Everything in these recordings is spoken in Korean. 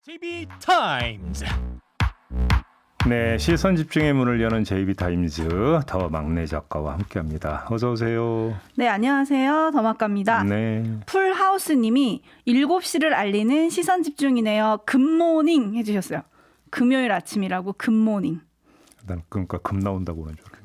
JB타임즈. 네, 시선 집중의 문을 여는 JB타임즈 더 막내 작가와 함께합니다. 어서 오세요. 네, 안녕하세요. 더마카입니다. 네. 풀하우스님이 7시를 알리는 시선 집중이네요. 굿모닝 해주셨어요. 금요일 아침이라고 굿모닝. 난 그러니까 금 나온다고 하는 줄 알았네.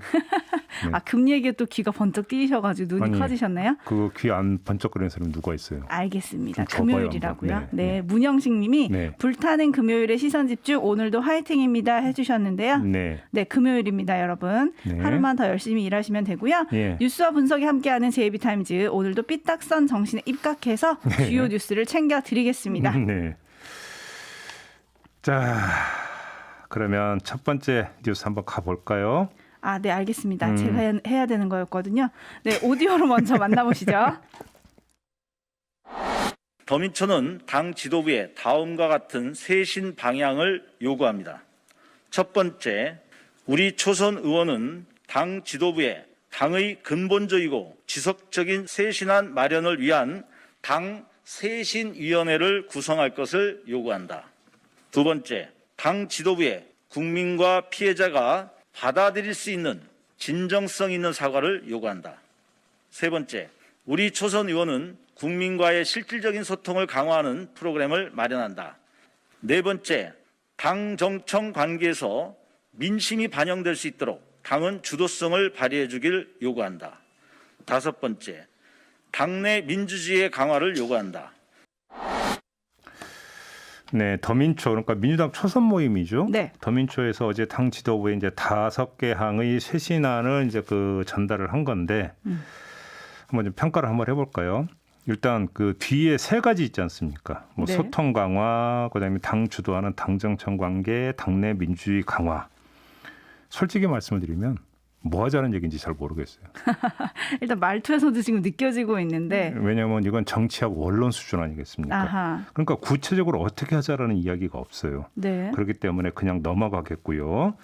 네. 아, 금 얘기에 또 귀가 번쩍 뜨이셔가지고 눈이 아니, 커지셨나요? 그 귀 안 번쩍거리는 사람이 누가 있어요? 알겠습니다. 좀 접어요, 금요일이라고요. 한번. 네, 네. 문영식님이 네. 불타는 금요일의 시선 집중 오늘도 화이팅입니다 해주셨는데요. 네. 네, 금요일입니다, 여러분. 네. 하루만 더 열심히 일하시면 되고요. 예. 뉴스와 분석이 함께하는 JB타임즈 오늘도 삐딱선 정신에 입각해서 주요 뉴스를 챙겨드리겠습니다. 네. 자, 그러면 첫 번째 뉴스 한번 가볼까요? 아, 네, 알겠습니다. 제가 해야 되는 거였거든요. 네, 오디오로 먼저 만나보시죠. 더민초는 당 지도부에 다음과 같은 쇄신 방향을 요구합니다. 첫 번째, 우리 초선 의원은 당 지도부에 당의 근본적이고 지속적인 쇄신안 마련을 위한 당 쇄신위원회를 구성할 것을 요구한다. 두 번째, 당 지도부에 국민과 피해자가 받아들일 수 있는 진정성 있는 사과를 요구한다. 세 번째, 우리 초선 의원은 국민과의 실질적인 소통을 강화하는 프로그램을 마련한다. 네 번째, 당 정청 관계에서 민심이 반영될 수 있도록 당은 주도성을 발휘해 주길 요구한다. 다섯 번째, 당내 민주주의의 강화를 요구한다. 네, 더민초 그러니까 민주당 초선 모임이죠. 네. 더민초에서 어제 당 지도부에 이제 5개 항의 쇄신안을 이제 그 전달을 한 건데 한번 좀 평가를 한번 해볼까요? 일단 그 뒤에 세 가지 있지 않습니까? 뭐 네. 소통 강화, 그다음에 당 주도하는 당정청 관계, 당내 민주주의 강화. 솔직히 말씀을 드리면 뭐 하자는 얘기인지 잘 모르겠어요. 일단 말투에서도 지금 느껴지고 있는데. 왜냐하면 이건 정치하고 원론 수준 아니겠습니까? 아하. 그러니까 구체적으로 어떻게 하자라는 이야기가 없어요. 네. 그렇기 때문에 그냥 넘어가겠고요.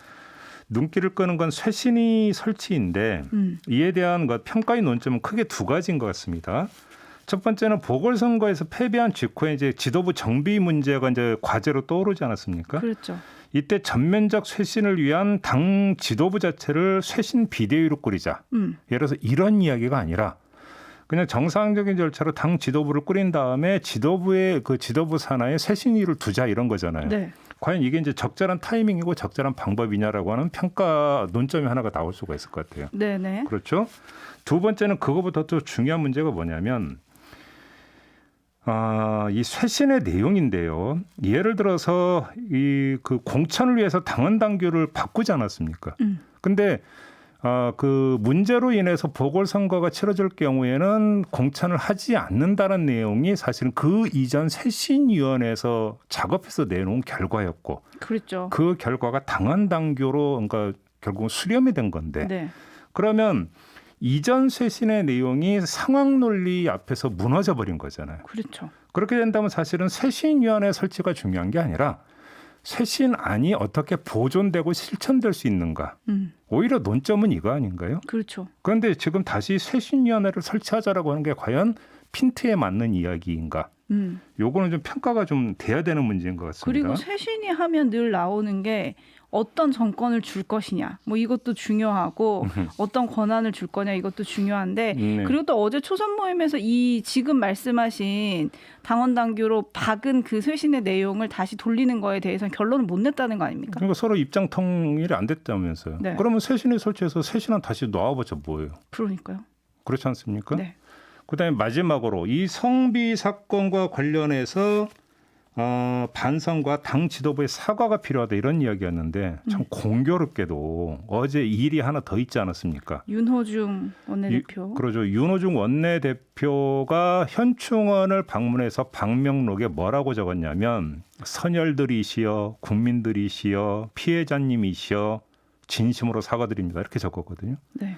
눈길을 끄는 건 쇄신이 설치인데 이에 대한 평가의 논점은 크게 두 가지인 것 같습니다. 첫 번째는 보궐선거에서 패배한 직후에 이제 지도부 정비 문제가 이제 과제로 떠오르지 않았습니까? 그렇죠. 이때 전면적 쇄신을 위한 당 지도부 자체를 쇄신 비대위로 꾸리자. 예를 들어서 이런 이야기가 아니라 그냥 정상적인 절차로 당 지도부를 꾸린 다음에 지도부의 그 지도부 산하에 쇄신위를 두자 이런 거잖아요. 네. 과연 이게 이제 적절한 타이밍이고 적절한 방법이냐라고 하는 평가 논점이 하나가 나올 수가 있을 것 같아요. 네네. 그렇죠. 두 번째는 그거보다 더 중요한 문제가 뭐냐면 이 쇄신의 내용인데요. 예를 들어서 이 그 공천을 위해서 당헌 당규를 바꾸지 않았습니까? 근데 그 문제로 인해서 보궐선거가 치러질 경우에는 공천을 하지 않는다는 내용이 사실은 그 이전 쇄신위원회에서 작업해서 내놓은 결과였고 그렇죠. 그 결과가 당헌 당규로 그러니까 결국은 수렴이 된 건데 네. 그러면 이전 쇄신의 내용이 상황 논리 앞에서 무너져 버린 거잖아요. 그렇죠. 그렇게 된다면 사실은 쇄신위원회 설치가 중요한 게 아니라 쇄신안이 어떻게 보존되고 실천될 수 있는가. 오히려 논점은 이거 아닌가요? 그렇죠. 그런데 지금 다시 쇄신위원회를 설치하자라고 하는 게 과연 핀트에 맞는 이야기인가. 요거는 좀 평가가 좀 돼야 되는 문제인 것 같습니다. 그리고 쇄신이 하면 늘 나오는 게 어떤 정권을 줄 것이냐, 뭐 이것도 중요하고 어떤 권한을 줄 거냐 이것도 중요한데 네. 그리고 또 어제 초선 모임에서 이 지금 말씀하신 당원 당규로 박은 그 쇄신의 내용을 다시 돌리는 거에 대해서는 결론을 못 냈다는 거 아닙니까? 그러니까 서로 입장 통일이 안 됐다면서요. 네. 그러면 쇄신을 설치해서 쇄신안 다시 놔봐자 뭐예요? 그러니까요. 그렇지 않습니까? 네. 그다음에 마지막으로 이 성비 사건과 관련해서 반성과 당 지도부의 사과가 필요하다 이런 이야기였는데 참 공교롭게도 어제 일이 하나 더 있지 않았습니까? 윤호중 원내대표. 그러죠. 윤호중 원내대표가 현충원을 방문해서 방명록에 뭐라고 적었냐면 선열들이시여 국민들이시여 피해자님이시여 진심으로 사과드립니다. 이렇게 적었거든요. 네.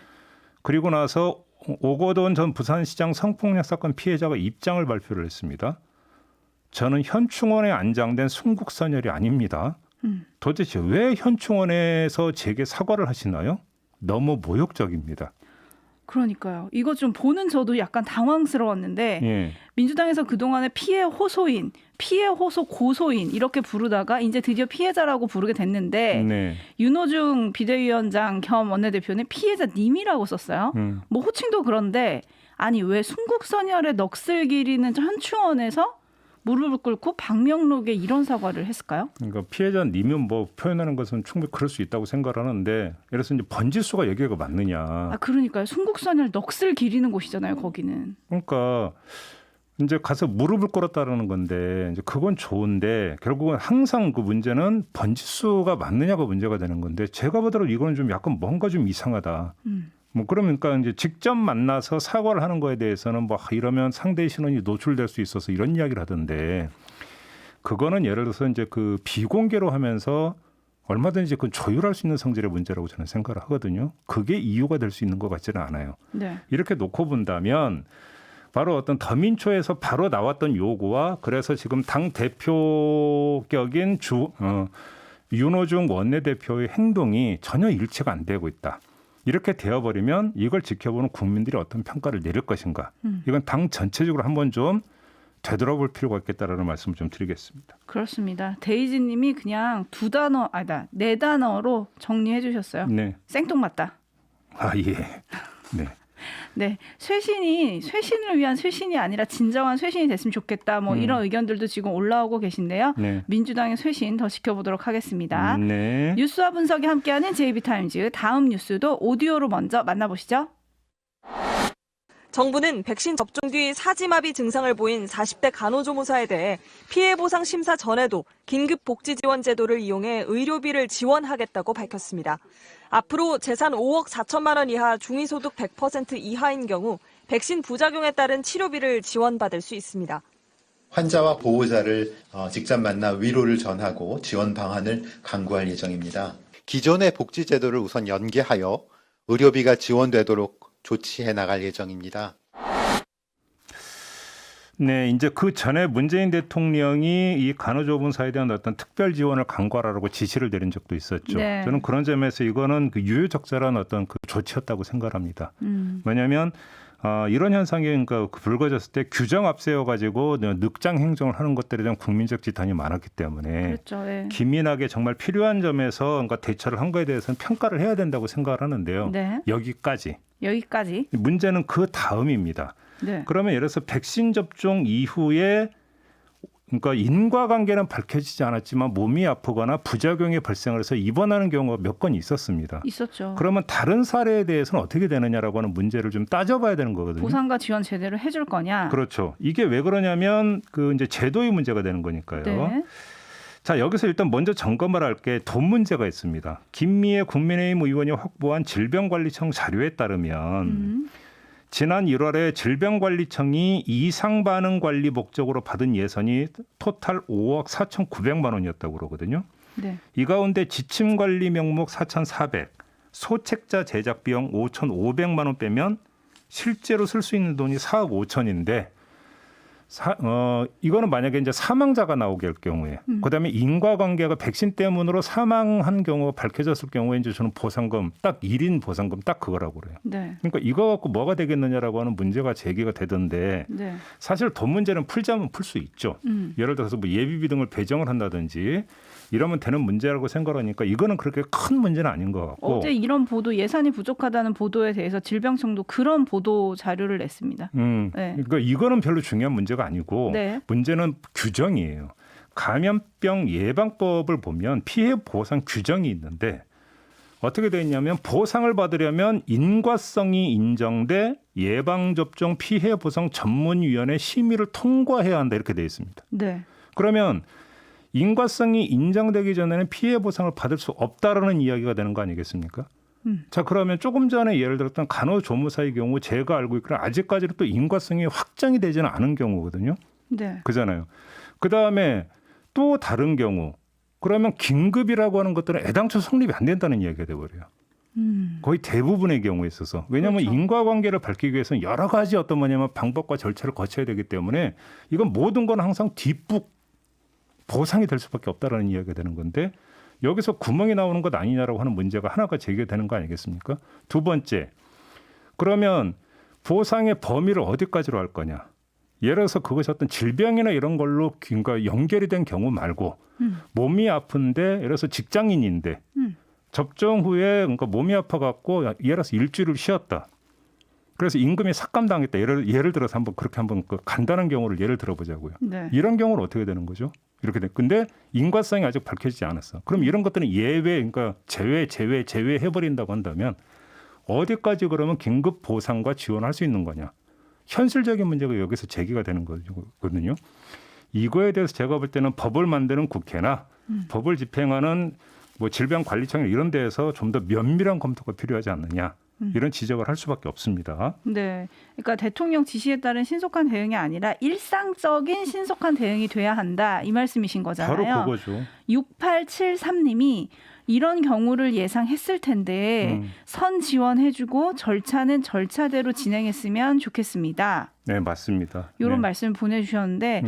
그리고 나서 오거돈 전 부산시장 성폭력 사건 피해자가 입장을 발표를 했습니다. 저는 현충원에 안장된 순국선열이 아닙니다. 도대체 왜 현충원에서 제게 사과를 하시나요? 너무 모욕적입니다. 그러니까요. 이거 좀 보는 저도 약간 당황스러웠는데 예. 민주당에서 그동안에 피해 호소인, 피해 호소 고소인 이렇게 부르다가 이제 드디어 피해자라고 부르게 됐는데 네. 윤호중 비대위원장 겸 원내대표는 피해자님이라고 썼어요. 뭐 호칭도 그런데 아니 왜 순국선열의 넋을 기리는 현충원에서 무릎을 꿇고 방명록에 이런 사과를 했을까요? 그러니까 피해자님은 뭐 표현하는 것은 충분히 그럴 수 있다고 생각하는데 예를 들어서 이제 번지수가 여기가 맞느냐. 아 그러니까요. 순국선열 넋을 기리는 곳이잖아요. 거기는. 그러니까 이제 가서 무릎을 꿇었다라는 건데 이제 그건 좋은데 결국은 항상 그 문제는 번지수가 맞느냐가 문제가 되는 건데 제가 보더라도 이거는 좀 약간 뭔가 좀 이상하다. 뭐 그러니까 이제 직접 만나서 사과를 하는 거에 대해서는 뭐 이러면 상대의 신원이 노출될 수 있어서 이런 이야기를 하던데 그거는 예를 들어서 이제 그 비공개로 하면서 얼마든지 그 조율할 수 있는 성질의 문제라고 저는 생각을 하거든요. 그게 이유가 될 수 있는 것 같지는 않아요. 네. 이렇게 놓고 본다면 바로 어떤 더민초에서 바로 나왔던 요구와 그래서 지금 당 대표격인 윤호중 원내대표의 행동이 전혀 일치가 안 되고 있다. 이렇게 되어버리면 이걸 지켜보는 국민들이 어떤 평가를 내릴 것인가. 이건 당 전체적으로 한번 좀 되돌아볼 필요가 있겠다라는 말씀을 좀 드리겠습니다. 그렇습니다. 데이지 님이 그냥 네 단어로 정리해 주셨어요. 네. 생뚱맞다. 아, 예. 네. 네, 쇄신을 위한 쇄신이 아니라 진정한 쇄신이 됐으면 좋겠다. 뭐 이런 의견들도 지금 올라오고 계신데요. 네. 민주당의 쇄신 더 지켜보도록 하겠습니다. 네. 뉴스와 분석이 함께하는 JB타임즈 다음 뉴스도 오디오로 먼저 만나보시죠. 정부는 백신 접종 뒤 사지마비 증상을 보인 40대 간호조무사에 대해 피해 보상 심사 전에도 긴급 복지 지원 제도를 이용해 의료비를 지원하겠다고 밝혔습니다. 앞으로 재산 5억 4천만 원 이하 중위소득 100% 이하인 경우 백신 부작용에 따른 치료비를 지원받을 수 있습니다. 환자와 보호자를 직접 만나 위로를 전하고 지원 방안을 강구할 예정입니다. 기존의 복지 제도를 우선 연계하여 의료비가 지원되도록 조치해 나갈 예정입니다. 네, 이제 그 전에 문재인 대통령이 이 간호조무사에 대한 어떤 특별 지원을 강구하라고 지시를 내린 적도 있었죠. 네. 저는 그런 점에서 이거는 그 유효적절한 어떤 그 조치였다고 생각합니다. 왜냐하면 이런 현상이 그러니까 불거졌을 때 규정 앞세워 가지고 늑장 행정을 하는 것들에 대한 국민적 지탄이 많았기 때문에 그렇죠. 네. 기민하게 정말 필요한 점에서 그러니까 대처를 한 거에 대해서는 평가를 해야 된다고 생각을 하는데요. 네. 여기까지. 문제는 그 다음입니다. 네. 그러면 예를 들어서 백신 접종 이후에 그러니까 인과관계는 밝혀지지 않았지만 몸이 아프거나 부작용이 발생을 해서 입원하는 경우가 몇 건 있었습니다. 있었죠. 그러면 다른 사례에 대해서는 어떻게 되느냐라고 하는 문제를 좀 따져봐야 되는 거거든요. 보상과 지원 제대로 해줄 거냐? 그렇죠. 이게 왜 그러냐면 그 이제 제도의 문제가 되는 거니까요. 네. 자, 여기서 일단 먼저 점검을 할 게 돈 문제가 있습니다. 김미애 국민의힘 의원이 확보한 질병관리청 자료에 따르면 지난 1월에 질병관리청이 이상반응 관리 목적으로 받은 예산이 토탈 5억 4,900만 원이었다고 그러거든요. 네. 이 가운데 지침관리 명목 4,400, 소책자 제작 비용 5,500만 원 빼면 실제로 쓸 수 있는 돈이 4억 5천인데 이거는 만약에 이제 사망자가 나오게 할 경우에, 그다음에 인과관계가 백신 때문으로 사망한 경우가 밝혀졌을 경우에 이제 저는 보상금 딱 1인 보상금 딱 그거라고 그래요. 네. 그러니까 이거 갖고 뭐가 되겠느냐라고 하는 문제가 제기가 되던데 네. 사실 돈 문제는 풀자면 풀 수 있죠. 예를 들어서 뭐 예비비 등을 배정을 한다든지 이러면 되는 문제라고 생각하니까 이거는 그렇게 큰 문제는 아닌 것 같고. 어제 이런 보도 예산이 부족하다는 보도에 대해서 질병청도 그런 보도 자료를 냈습니다. 네. 그러니까 이거는 별로 중요한 문제가 아니고 네. 문제는 규정이에요. 감염병 예방법을 보면 피해 보상 규정이 있는데 어떻게 되어 있냐면 보상을 받으려면 인과성이 인정돼 예방접종 피해 보상 전문위원회 심의를 통과해야 한다 이렇게 되어 있습니다. 네. 그러면 인과성이 인정되기 전에는 피해 보상을 받을 수 없다라는 이야기가 되는 거 아니겠습니까? 자, 그러면 조금 전에 예를 들었던 간호조무사의 경우 제가 알고 있기로 아직까지는 또 인과성이 확정이 되지는 않은 경우거든요. 네. 그잖아요. 그다음에 또 다른 경우 그러면 긴급이라고 하는 것들은 애당초 성립이 안 된다는 이야기가 돼버려요. 거의 대부분의 경우에 있어서. 왜냐하면 그렇죠. 인과관계를 밝히기 위해서는 여러 가지 어떤 뭐냐면 방법과 절차를 거쳐야 되기 때문에 이건 모든 건 항상 뒷북 보상이 될 수밖에 없다라는 이야기가 되는 건데 여기서 구멍이 나오는 것 아니냐라고 하는 문제가 하나가 제기되는 거 아니겠습니까? 두 번째, 그러면 보상의 범위를 어디까지로 할 거냐? 예를 들어서 그것이 어떤 질병이나 이런 걸로 그러니까 연결이 된 경우 말고 몸이 아픈데 예를 들어서 직장인인데 접종 후에 그러니까 몸이 아파갖고 예를 들어서 일주일을 쉬었다. 그래서 임금이 삭감당했다. 예를 들어서 한번 그 간단한 경우를 예를 들어보자고요. 네. 이런 경우는 어떻게 되는 거죠? 이렇게 돼. 근데 인과성이 아직 밝혀지지 않았어. 그럼 이런 것들은 예외, 그러니까 제외해버린다고 한다면 어디까지 그러면 긴급 보상과 지원할 수 있는 거냐? 현실적인 문제가 여기서 제기가 되는 거거든요. 이거에 대해서 제가 볼 때는 법을 만드는 국회나 법을 집행하는 뭐 질병관리청 이런 데에서 좀 더 면밀한 검토가 필요하지 않느냐. 이런 지적을 할 수밖에 없습니다. 네, 그러니까 대통령 지시에 따른 신속한 대응이 아니라 일상적인 신속한 대응이 돼야 한다 이 말씀이신 거잖아요. 바로 그거죠. 6873님이 이런 경우를 예상했을 텐데 선 지원해주고 절차는 절차대로 진행했으면 좋겠습니다. 네, 맞습니다. 이런 네. 말씀 보내주셨는데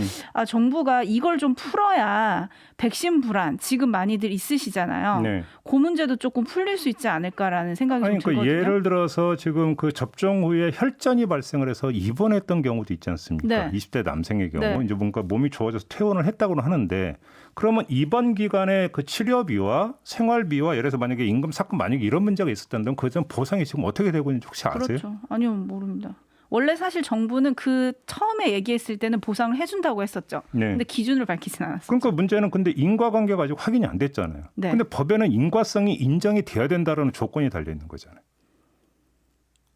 정부가 이걸 좀 풀어야 백신 불안 지금 많이들 있으시잖아요. 네. 그 문제도 조금 풀릴 수 있지 않을까라는 생각이 좀 그러니까 들거든요. 예를 들어서 지금 그 접종 후에 혈전이 발생을 해서 입원했던 경우도 있지 않습니까? 네. 20대 남성의 경우 네. 이제 뭔가 몸이 좋아져서 퇴원을 했다고는 하는데 그러면 입원 기간에 그 치료비와 생활비와 예를 들어서 만약에 임금 삭감 만약에 이런 문제가 있었다면 그전 보상이 지금 어떻게 되고 있는지 혹시 아세요? 그렇죠. 아니요, 모릅니다. 원래 사실 정부는 그 처음에 얘기했을 때는 보상을 해준다고 했었죠. 네. 근데 기준을 밝히진 않았어요. 그러니까 문제는 근데 인과관계가 아직 확인이 안 됐잖아요. 네. 근데 법에는 인과성이 인정이 돼야 된다라는 조건이 달려 있는 거잖아요.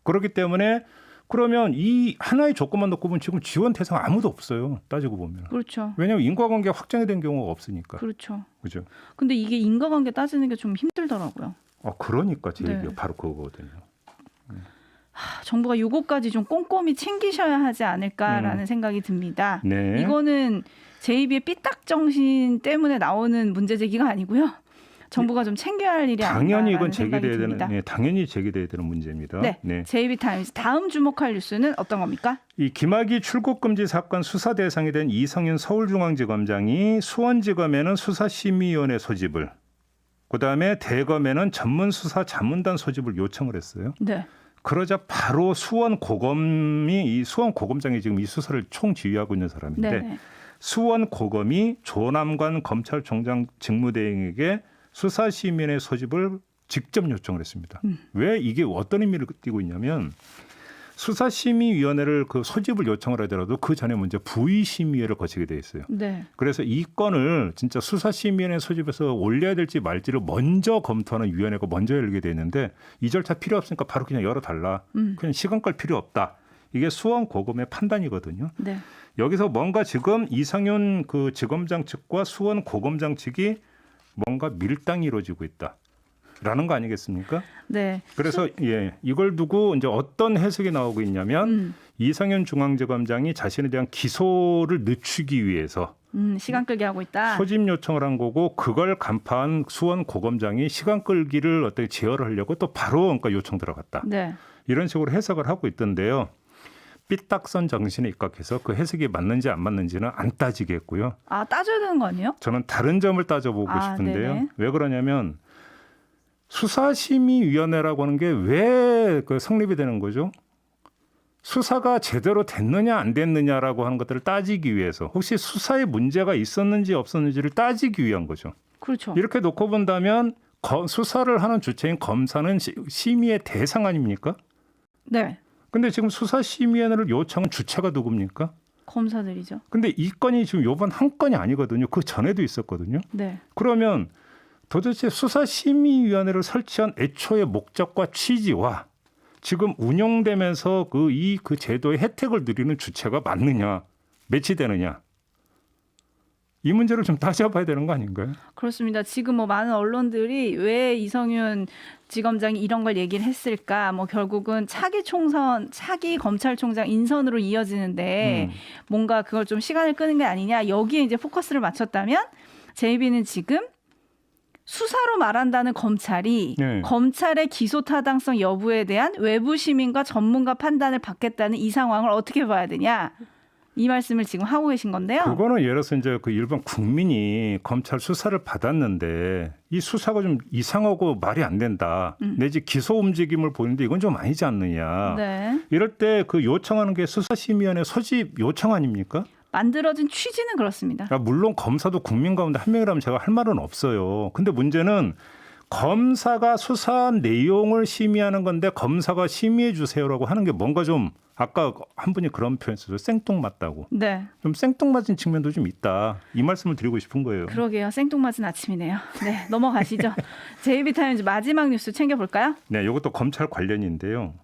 그렇기 때문에 그러면 이 하나의 조건만 놓고 보면 지금 지원 대상 아무도 없어요. 따지고 보면. 그렇죠. 왜냐하면 인과관계가 확정이 된 경우가 없으니까. 그렇죠. 그죠? 근데 이게 인과관계 따지는 게 좀 힘들더라고요. 그러니까 제 네. 얘기가 바로 그거거든요. 정부가 요거까지 좀 꼼꼼히 챙기셔야 하지 않을까라는 생각이 듭니다. 네. 이거는 제2비의 삐딱 정신 때문에 나오는 문제 제기가 아니고요. 정부가 좀 챙겨야 할 일이 당연히 아닌가라는 이건 생각이 제기돼야 듭니다. 되는, 당연히 제기돼야 되는 문제입니다. 네, 네. 제2비 타임즈 다음 주목할 뉴스는 어떤 겁니까? 이 김학의 출국 금지 사건 수사 대상이 된 이성윤 서울중앙지검장이 수원지검에는 수사심의위원회 소집을, 그다음에 대검에는 전문수사자문단 소집을 요청을 했어요. 네. 그러자 바로 수원고검이 이 수원고검장이 지금 이 수사를 총지휘하고 있는 사람인데 네. 수원고검이 조남관 검찰총장 직무대행에게 수사심의위원회 소집을 직접 요청을 했습니다. 왜 이게 어떤 의미를 띠고 있냐면 수사심의위원회를 그 소집을 요청을 하더라도 그 전에 먼저 부의심의회를 거치게 돼 있어요. 네. 그래서 이 건을 진짜 수사심의위원회 소집해서 올려야 될지 말지를 먼저 검토하는 위원회가 먼저 열리게 돼 있는데 이 절차 필요 없으니까 바로 그냥 열어달라. 그냥 시간 끌 필요 없다. 이게 수원고검의 판단이거든요. 네. 여기서 뭔가 지금 이상윤 그 지검장 측과 수원고검장 측이 뭔가 밀당이 이루어지고 있다라는 거 아니겠습니까? 네. 그래서 이걸 두고 이제 어떤 해석이 나오고 있냐면 이상윤 중앙지검장이 자신에 대한 기소를 늦추기 위해서 시간 끌기 하고 있다. 소집 요청을 한 거고 그걸 간파한 수원고검장이 시간 끌기를 어떻게 제어를 하려고 또 바로 그러니까 요청 들어갔다. 네. 이런 식으로 해석을 하고 있던데요. 삐딱선 정신에 입각해서 그 해석이 맞는지 안 맞는지는 안 따지겠고요. 아, 따져야 되는 거 아니에요? 저는 다른 점을 따져보고 싶은데요. 네네. 왜 그러냐면 수사심의위원회라고 하는 게 왜 그 성립이 되는 거죠? 수사가 제대로 됐느냐 안 됐느냐라고 하는 것들을 따지기 위해서 혹시 수사에 문제가 있었는지 없었는지를 따지기 위한 거죠. 그렇죠. 이렇게 놓고 본다면 수사를 하는 주체인 검사는 심의의 대상 아닙니까? 네. 근데 지금 수사심의위원회를 요청한 주체가 누굽니까? 검사들이죠. 근데 이 건이 지금 요번 한 건이 아니거든요. 그 전에도 있었거든요. 네. 그러면 도대체 수사심의위원회를 설치한 애초의 목적과 취지와 지금 운영되면서 그 제도의 혜택을 누리는 주체가 맞느냐, 매치되느냐. 이 문제를 좀 따져봐야 되는 거 아닌가요? 그렇습니다. 지금 뭐 많은 언론들이 왜 이성윤 지검장이 이런 걸 얘기를 했을까? 뭐 결국은 차기 검찰총장 인선으로 이어지는데 뭔가 그걸 좀 시간을 끄는 게 아니냐? 여기에 이제 포커스를 맞췄다면 제2비는 지금 수사로 말한다는 검찰이 네. 검찰의 기소 타당성 여부에 대한 외부 시민과 전문가 판단을 받겠다는 이 상황을 어떻게 봐야 되냐? 이 말씀을 지금 하고 계신 건데요. 그거는 예를 들어서 이제 그 일반 국민이 검찰 수사를 받았는데 이 수사가 좀 이상하고 말이 안 된다. 내지 기소 움직임을 보이는데 이건 좀 아니지 않느냐. 네. 이럴 때 그 요청하는 게 수사심의원회 소집 요청 아닙니까? 만들어진 취지는 그렇습니다. 물론 검사도 국민 가운데 한 명이라면 제가 할 말은 없어요. 근데 문제는 검사가 수사한 내용을 심의하는 건데 검사가 심의해 주세요라고 하는 게 뭔가 좀 아까 한 분이 그런 표현 썼어요. 생뚱맞다고. 네. 좀 생뚱맞은 측면도 좀 있다. 이 말씀을 드리고 싶은 거예요. 그러게요. 생뚱맞은 아침이네요. 네, 넘어가시죠. JB타임즈 마지막 뉴스 챙겨볼까요? 네, 이것도 검찰 관련인데요.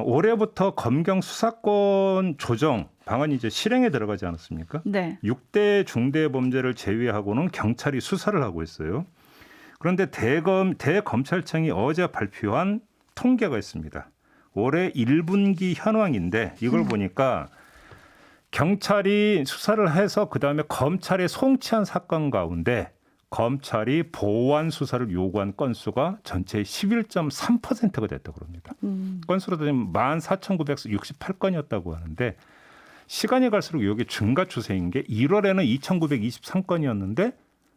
올해부터 검경 수사권 조정 방안이 이제 실행에 들어가지 않았습니까? 네. 6대 중대 범죄를 제외하고는 경찰이 수사를 하고 있어요. 그런데 대검찰청이 어제 발표한 통계가 있습니다. 올해 1분기 현황인데 이걸 보니까 경찰이 수사를 해서 그다음에 검찰에 송치한 사건 가운데 검찰이 보완 수사를 요구한 건수가 전체의 11.3%가 됐다고 합니다. 건수로 따지면 14,968건이었다고 하는데 시간이 갈수록 이게 증가 추세인 게 1월에는 2,923건이었는데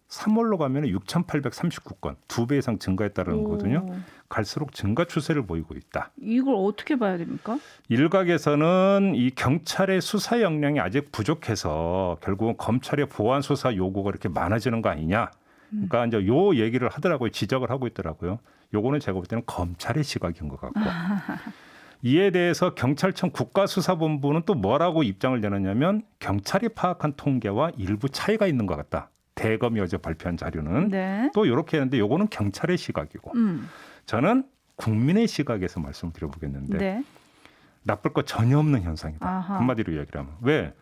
3월로 가면 6,839건, 2배 이상 증가했다는 거거든요. 갈수록 증가 추세를 보이고 있다. 이걸 어떻게 봐야 됩니까? 일각에서는 이 경찰의 수사 역량이 아직 부족해서 결국은 검찰의 보완 수사 요구가 이렇게 많아지는 거 아니냐. 그러니까 이제 요 얘기를 하더라고요. 지적을 하고 있더라고요. 요거는 제가 볼 때는 검찰의 시각인 것 같고. 이에 대해서 경찰청 국가수사본부는 또 뭐라고 입장을 내놨냐면 경찰이 파악한 통계와 일부 차이가 있는 것 같다. 대검이 어제 발표한 자료는 네. 또 이렇게 했는데 요거는 경찰의 시각이고 저는 국민의 시각에서 말씀을 드려보겠는데 네. 나쁠 것 전혀 없는 현상이다. 아하. 한마디로 이야기를 하면. 왜?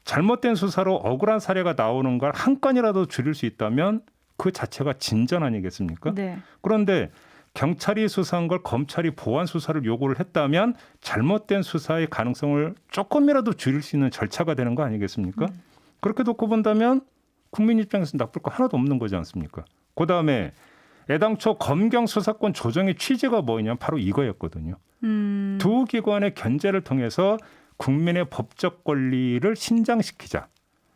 잘못된 수사로 억울한 사례가 나오는 걸 한 건이라도 줄일 수 있다면 그 자체가 진전 아니겠습니까? 네. 그런데 경찰이 수사한 걸 검찰이 보완 수사를 요구를 했다면 잘못된 수사의 가능성을 조금이라도 줄일 수 있는 절차가 되는 거 아니겠습니까? 그렇게 놓고 본다면 국민 입장에서 나쁠 거 하나도 없는 거지 않습니까? 그다음에 애당초 검경 수사권 조정의 취지가 뭐냐면 바로 이거였거든요. 두 기관의 견제를 통해서 국민의 법적 권리를 신장시키자.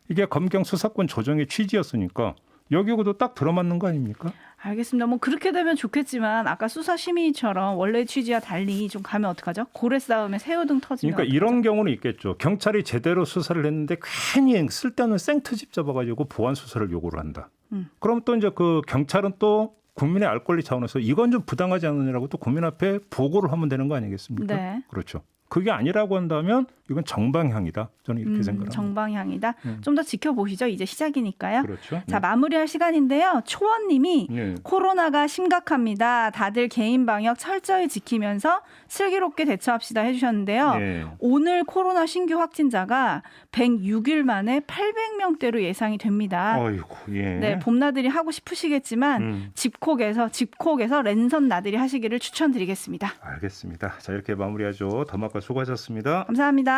이게 검경 수사권 조정의 취지였으니까 여기하고도 딱 들어맞는 거 아닙니까? 알겠습니다. 뭐 그렇게 되면 좋겠지만 아까 수사심의처럼 원래 취지와 달리 좀 가면 어떡하죠? 고래 싸움에 새우등 터지면 그러니까 이런 경우는 있겠죠. 경찰이 제대로 수사를 했는데 괜히 쓸데없는 생트집 잡아가지고 보완 수사를 요구를 한다. 그럼 또 이제 그 경찰은 또 국민의 알 권리 차원에서 이건 좀 부당하지 않느냐라고 또 국민 앞에 보고를 하면 되는 거 아니겠습니까? 네. 그렇죠. 그게 아니라고 한다면 이건 정방향이다. 저는 이렇게 생각합니다. 정방향이다. 좀 더 지켜보시죠. 이제 시작이니까요. 그렇죠. 자, 마무리할 시간인데요. 초원님이 네. 코로나가 심각합니다. 다들 개인 방역 철저히 지키면서 슬기롭게 대처합시다 해주셨는데요. 네. 오늘 코로나 신규 확진자가 106일 만에 800명대로 예상이 됩니다. 어이구, 예. 네, 봄나들이 하고 싶으시겠지만 집콕에서 랜선 나들이 하시기를 추천드리겠습니다. 알겠습니다. 자, 이렇게 마무리하죠. 더마카 수고하셨습니다. 감사합니다.